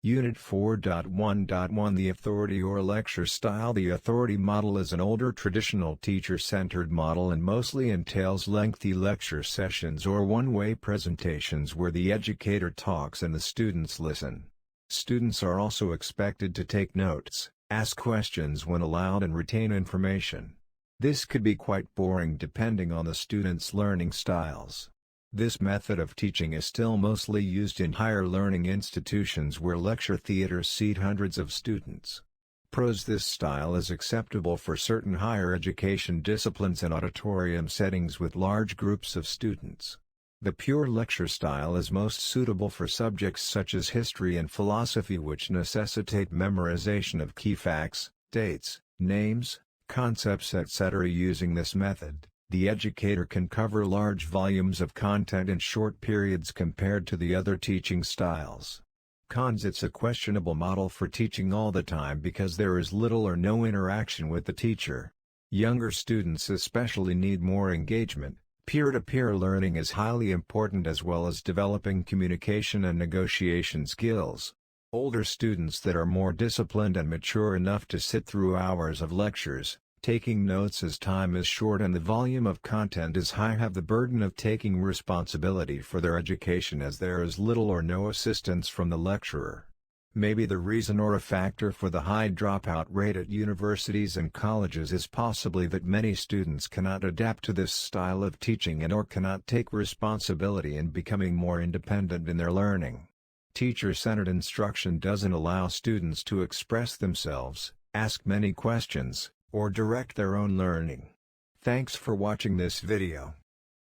Unit 4.1.1 The authority or lecture style. The authority model is an older traditional teacher-centered model and mostly entails lengthy lecture sessions or one-way presentations where the educator talks and the students listen. Students are also expected to take notes, ask questions when allowed and retain information. This could be quite boring depending on the students' learning styles. This method of teaching is still mostly used in higher learning institutions where lecture theaters seat hundreds of students. Pros: this style is acceptable for certain higher education disciplines and auditorium settings with large groups of students. The pure lecture style is most suitable for subjects such as history and philosophy, which necessitate memorization of key facts, dates, names, concepts, etc. Using this method, the educator can cover large volumes of content in short periods compared to the other teaching styles. Cons: it's a questionable model for teaching all the time because there is little or no interaction with the teacher. Younger students especially need more engagement. Peer-to-peer learning is highly important, as well as developing communication and negotiation skills. Older students that are more disciplined and mature enough to sit through hours of lectures, taking notes as time is short and the volume of content is high, have the burden of taking responsibility for their education as there is little or no assistance from the lecturer. Maybe the reason or a factor for the high dropout rate at universities and colleges is possibly that many students cannot adapt to this style of teaching and/or cannot take responsibility in becoming more independent in their learning. Teacher-centered instruction doesn't allow students to express themselves, ask many questions, or direct their own learning. Thanks for watching this video.